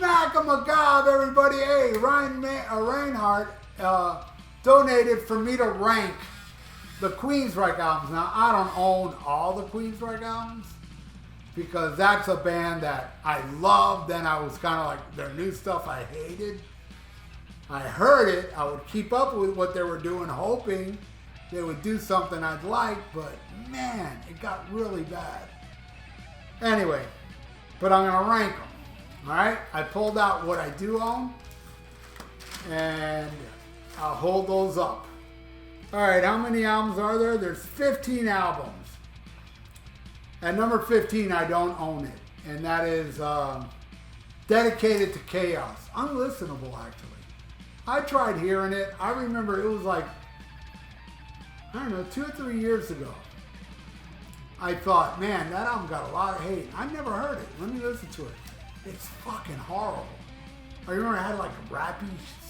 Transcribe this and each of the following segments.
Smack 'em a gob, everybody. Hey, Reinhardt donated for me to rank the QUEENSRYCHE albums. Now, I don't own all the QUEENSRYCHE albums because that's a band that I loved. Then I was kind of like, their new stuff I hated. I heard it. I would keep up with what they were doing, hoping they would do something I'd like, but man, it got really bad. Anyway, but I'm going to rank them. All right? I pulled out what I do own, and I'll hold those up. All right, how many albums are there? There's 15 albums. At number 15, I don't own it, and that is Dedicated to Chaos. Unlistenable, actually. I tried hearing it. I remember it was like, I don't know, 2 or 3 years ago. I thought, man, that album got a lot of hate. I never heard it. Let me listen to it. It's fucking horrible. I remember it had like rappy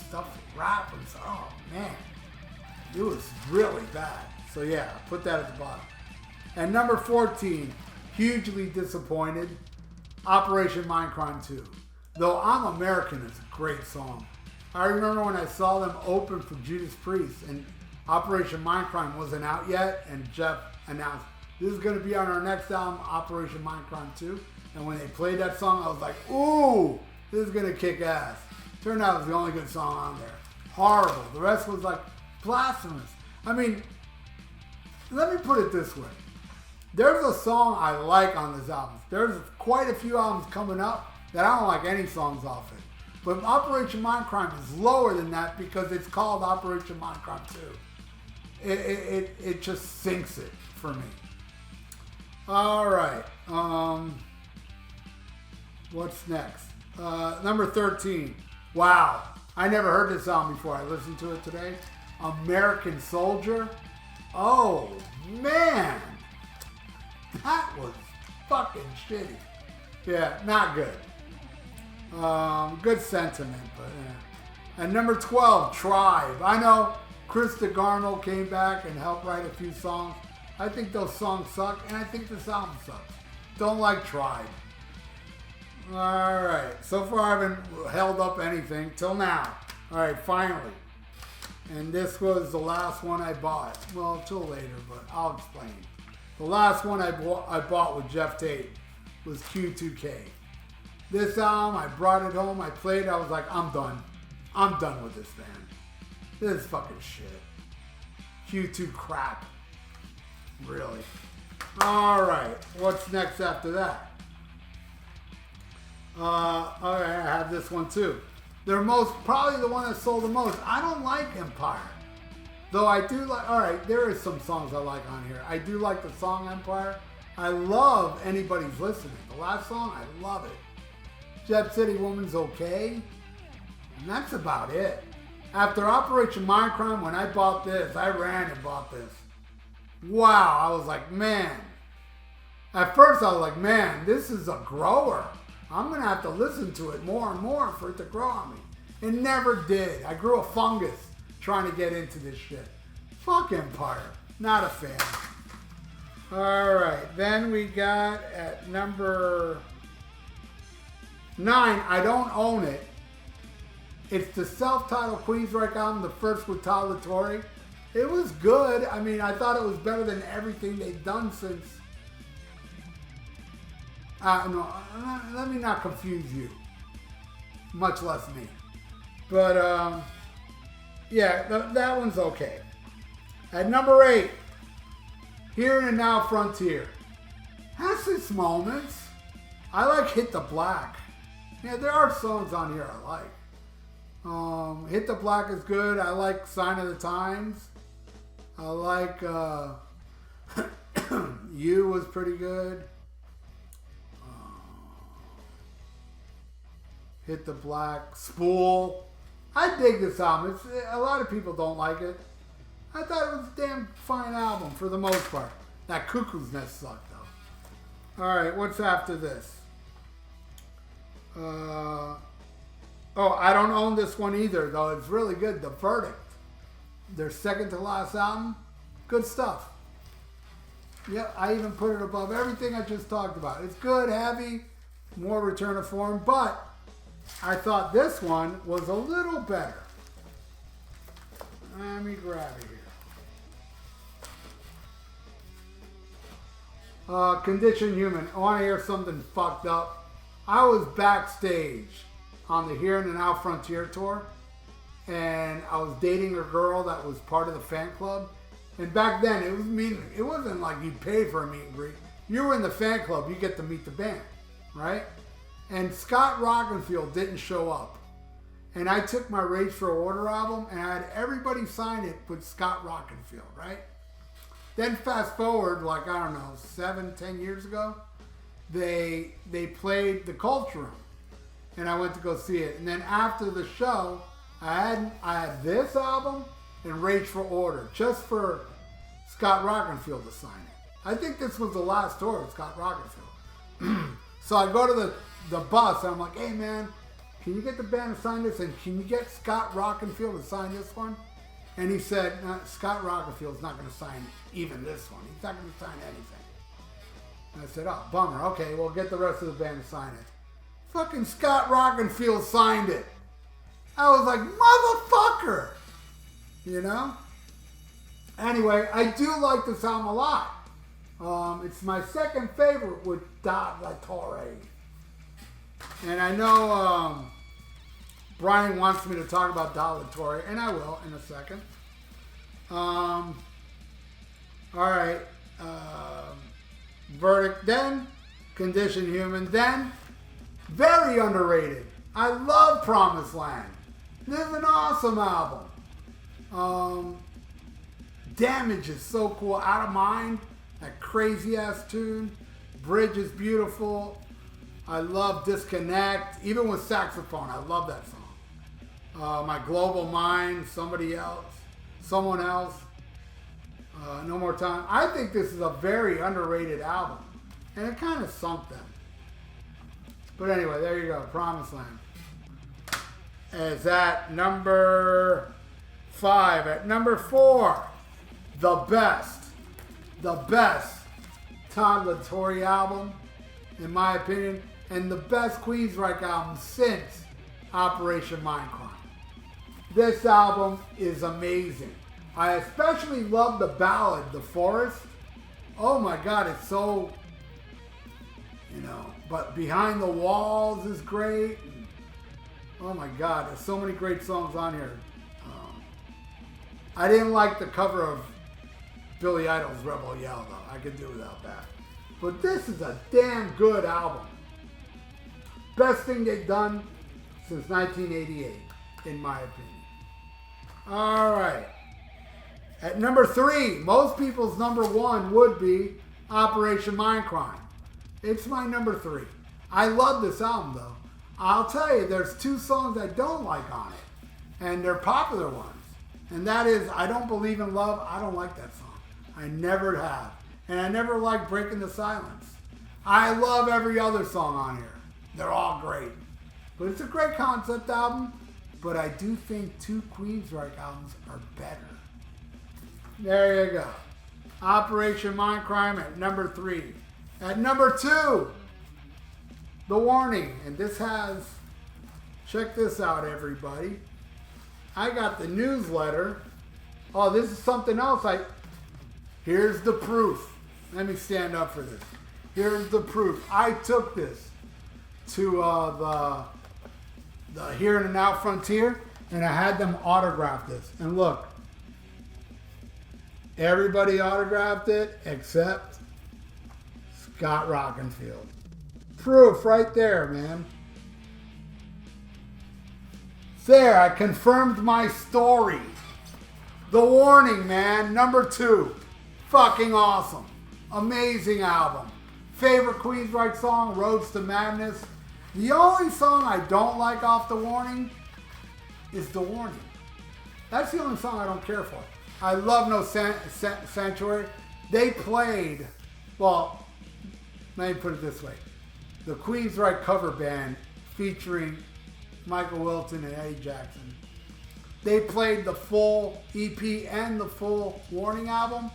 stuff, rappers. Oh, man. It was really bad. So yeah, put that at the bottom. And number 14, hugely disappointed, Operation Mindcrime 2. Though I'm American is a great song. I remember when I saw them open for Judas Priest and Operation Mindcrime wasn't out yet, and Jeff announced, this is going to be on our next album, Operation Mindcrime 2. And when they played that song, I was like, ooh, this is going to kick ass. Turned out it was the only good song on there. Horrible. The rest was like blasphemous. I mean, let me put it this way. There's a song I like on this album. There's quite a few albums coming up that I don't like any songs off it. But Operation Mindcrime is lower than that because it's called Operation Mindcrime 2. It just sinks it for me. All right. What's next? Number 13. Wow. I never heard this album before. I listened to it today. American Soldier. Oh, man. That was fucking shitty. Yeah, not good. Good sentiment, but yeah. And number 12, Tribe. I know Chris DeGarmo came back and helped write a few songs. I think those songs suck, and I think this album sucks. Don't like Tribe. All right. So far, I haven't held up anything till now. All right, finally. And this was the last one I bought. Well, till later, but I'll explain. The last one I bought with Jeff Tate was Q2K. This album, I brought it home, I played it, I was like, I'm done. I'm done with this band. This is fucking shit. Q2 crap. Really. All right, what's next after that? All right, I have this one too. They're probably the one that sold the most. I don't like Empire. Though I do like, all right, there is some songs I like on here. I do like the song Empire. I love Anybody's Listening. The last song, I love it. Jet City Woman's okay. And that's about it. After Operation Mindcrime, when I bought this, I ran and bought this. Wow, I was like, man. At first I was like, man, this is a grower. I'm going to have to listen to it more and more for it to grow on me. It never did. I grew a fungus trying to get into this shit. Fuck Empire. Not a fan. All right. Then we got at number 9. I don't own it. It's the self-titled QUEENSRYCHE album, the first with Tyler Torrey. It was good. I mean, I thought it was better than everything they've done since. No, let me not confuse you. Much less me. But, yeah, that one's okay. At number 8, Here and Now Frontier. Has its moments. I like Hit the Black. Yeah, there are songs on here I like. Hit the Black is good. I like Sign of the Times. I like You was pretty good. Hit the Black. Spool. I dig this album. A lot of people don't like it. I thought it was a damn fine album for the most part. That Cuckoo's Nest sucked though. Alright, what's after this? Oh, I don't own this one either, though. It's really good. The Verdict. Their second to last album. Good stuff. Yeah, I even put it above everything I just talked about. It's good, heavy, more return to form, but I thought this one was a little better. Let me grab it here. Condition Human. I want to hear something fucked up. I was backstage on the Here and Now Frontier tour, and I was dating a girl that was part of the fan club. And back then, it wasn't like you paid for a meet and greet. You were in the fan club, you get to meet the band, right? And Scott Rockenfield didn't show up. And I took my Rage for Order album and I had everybody sign it with Scott Rockenfield, right? Then fast forward, like, I don't know, 7-10 years ago, they played the Culture Room. And I went to go see it. And then after the show, I had this album and Rage for Order, just for Scott Rockenfield to sign it. I think this was the last tour with Scott Rockenfield. So I go to the bus and I'm like, hey man, can you get the band to sign this? And can you get Scott Rockenfield to sign this one? And he said, no, Scott Rockenfield's not going to sign even this one. He's not going to sign anything. And I said, oh, bummer. Okay, we'll get the rest of the band to sign it. Fucking Scott Rockenfield signed it. I was like, motherfucker! You know? Anyway, I do like this album a lot. It's my second favorite with Da La Torre. And I know Brian wants me to talk about Da La Torre, and I will in a second. All right. Verdict, then. Condition Human, then. Very underrated. I love Promised Land. This is an awesome album. Damage is so cool. Out of Mind, that crazy ass tune. Bridge is beautiful. I love Disconnect, even with saxophone. I love that song. My Global Mind, Someone Else. No More Time. I think this is a very underrated album, and it kind of sunk them. But anyway, there you go. Promised Land is at number 5. At number 4, the best Todd La Torre album, in my opinion, and the best Queensryche album since Operation Mindcrime. This album is amazing. I especially love the ballad, The Forest. Oh my God, it's so, but Behind the Walls is great. Oh my God, there's so many great songs on here. I didn't like the cover of Billy Idol's Rebel Yell, though. I could do without that. But this is a damn good album. Best thing they've done since 1988, in my opinion. All right. At number 3, most people's number 1 would be Operation Mindcrime. It's my number 3. I love this album, though. I'll tell you, there's 2 songs I don't like on it, and they're popular ones. And that is, I Don't Believe in Love. I don't like that song. I never have. And I never liked Breaking the Silence. I love every other song on here. They're all great. But it's a great concept album, but I do think 2 Queensryche albums are better. There you go. Operation Mindcrime at number 3. At number 2, The Warning. And this has, check this out, everybody. I got the newsletter. Oh, this is something else. Here's the proof. Let me stand up for this. Here's the proof. I took this to the Here and Now Frontier, and I had them autograph this. And look, everybody autographed it except Scott Rockenfield. Proof right there, man. There, I confirmed my story. The Warning, man, number 2. Fucking awesome. Amazing album. Favorite Queensryche song, Roads to Madness. The only song I don't like off The Warning is The Warning. That's the only song I don't care for. I love No Sanctuary. They played, well, let me put it this way. The Queensryche cover band featuring Michael Wilton and Eddie Jackson. They played the full EP and the full Warning album.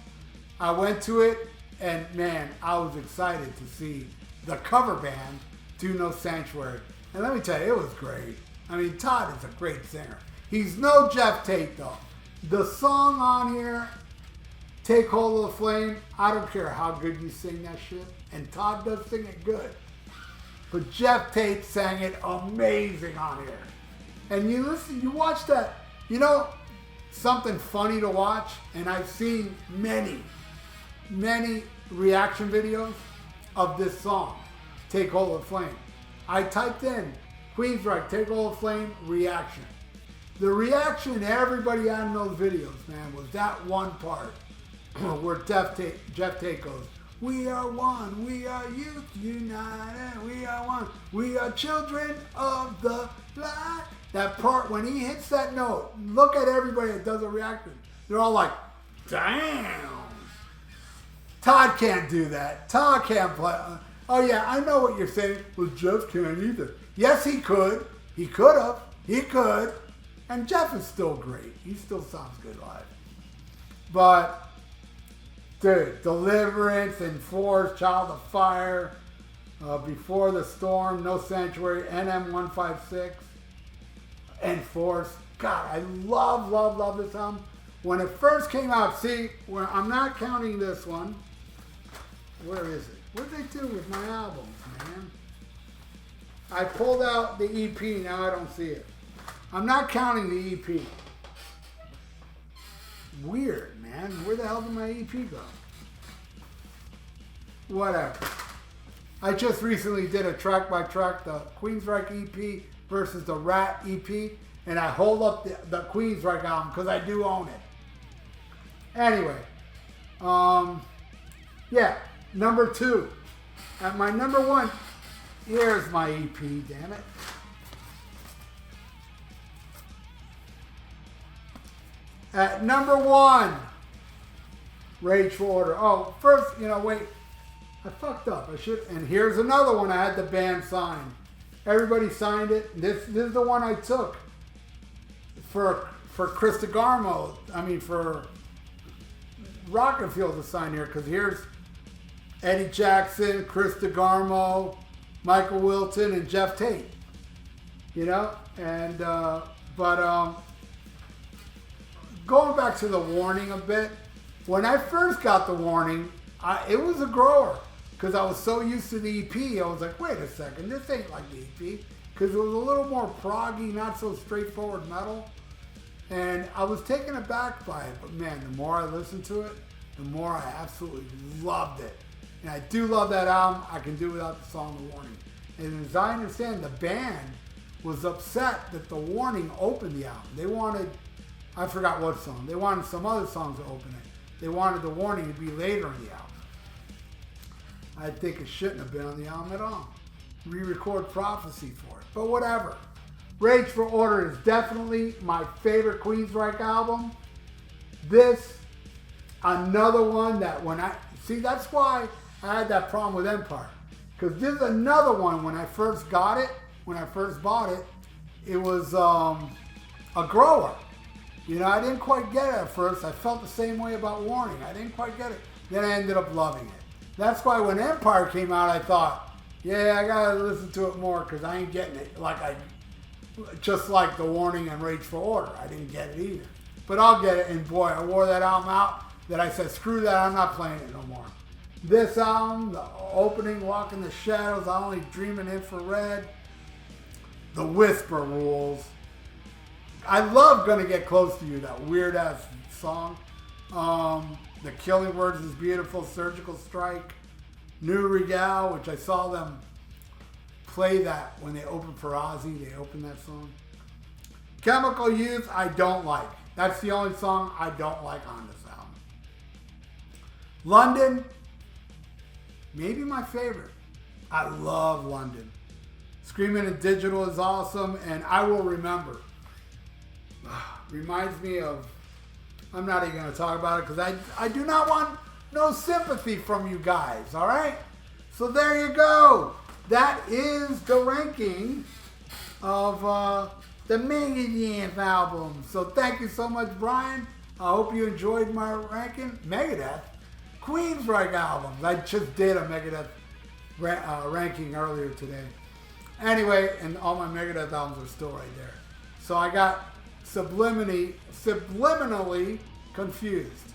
I went to it, and man, I was excited to see the cover band do No Sanctuary. And let me tell you, it was great. I mean, Todd is a great singer. He's no Jeff Tate, though. The song on here, Take Hold of the Flame, I don't care how good you sing that shit. And Todd does sing it good. But Jeff Tate sang it amazing on here. And you listen, you watch that, you know, something funny to watch, and I've seen many reaction videos of this song, Take Hold of the Flame. I typed in Queensryche, Take Hold of the Flame, reaction. The reaction everybody had in those videos, man, was that one part where Jeff Tate goes, we are one, we are youth united, we are one, we are children of the light. That part, when he hits that note, look at everybody that does a reaction. They're all like, damn. Todd can't do that. Todd can't play. Oh yeah, I know what you're saying. Well, Jeff can't either. Yes, he could. He could have. He could. And Jeff is still great. He still sounds good live. But, dude, Deliverance, Enforce, Child of Fire, Before the Storm, No Sanctuary, NM156, Enforce. God, I love this album. When it first came out, see, I'm not counting this one. Where is it? What did they do with my albums, man? I pulled out the EP, now I don't see it. I'm not counting the EP. Weird, man. Where the hell did my EP go? Whatever. I just recently did a track by track, the Queensryche EP versus the Rat EP, and I hold up the Queensryche album because I do own it. Anyway, yeah, number 2. At my number 1, here's my EP, damn it. At number 1, Rage for Order. Oh, first, wait, I fucked up. And here's another one I had the band sign. Everybody signed it. This is the one I took for Chris DeGarmo. I mean, for Rockenfield to sign here, because here's Eddie Jackson, Chris DeGarmo, Michael Wilton, and Jeff Tate. And going back to the Warning a bit, when I first got the Warning, it was a grower because I was so used to the EP. I was like, wait a second, this ain't like the EP, because it was a little more proggy, not so straightforward metal. And I was taken aback by it, but man, the more I listened to it, the more I absolutely loved it. And I do love that album. I can do without the song The Warning. And as I understand, the band was upset that The Warning opened the album. They wanted, I forgot what song. They wanted some other songs to open it. They wanted The Warning to be later in the album. I think it shouldn't have been on the album at all. Re-record Prophecy for it. But whatever. Rage for Order is definitely my favorite Queensryche album. This, another one that that's why I had that problem with Empire. Because this is another one, when I first got it, when I first bought it, it was a grower. I didn't quite get it at first. I felt the same way about Warning. I didn't quite get it. Then I ended up loving it. That's why when Empire came out, I thought, yeah, I gotta listen to it more because I ain't getting it just like The Warning and Rage for Order. I didn't get it either. But I'll get it, and boy, I wore that album out that I said, screw that, I'm not playing it no more. This album, the opening, Walk in the Shadows, I Only Dream in Infrared, The Whisper rules. I love Gonna Get Close to You, that weird ass song. The Killing Words is beautiful. Surgical Strike, New Regal, which I saw them play that when they opened for Ozzy. They opened that song. Chemical Youth, I don't like. That's the only song I don't like on this album. London, maybe my favorite. I love London. Screaming in Digital is awesome, and I Will Remember. Reminds me of, I'm not even going to talk about it because I do not want no sympathy from you guys, all right? So there you go. That is the ranking of the Megadeth album. So thank you so much, Brian. I hope you enjoyed my ranking. Megadeth, Queensryche albums. I just did a Megadeth ranking earlier today. Anyway, and all my Megadeth albums are still right there. So I got subliminally confused.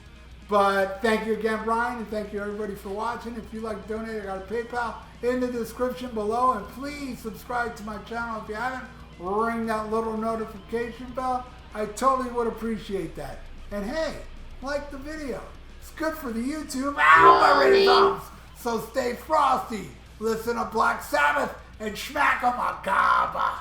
But thank you again, Brian, and thank you everybody for watching. If you'd like to donate, I got a PayPal in the description below. And please subscribe to my channel if you haven't. Ring that little notification bell. I totally would appreciate that. And hey, like the video. It's good for the YouTube algorithms. So stay frosty. Listen to Black Sabbath and smack 'em a gaba.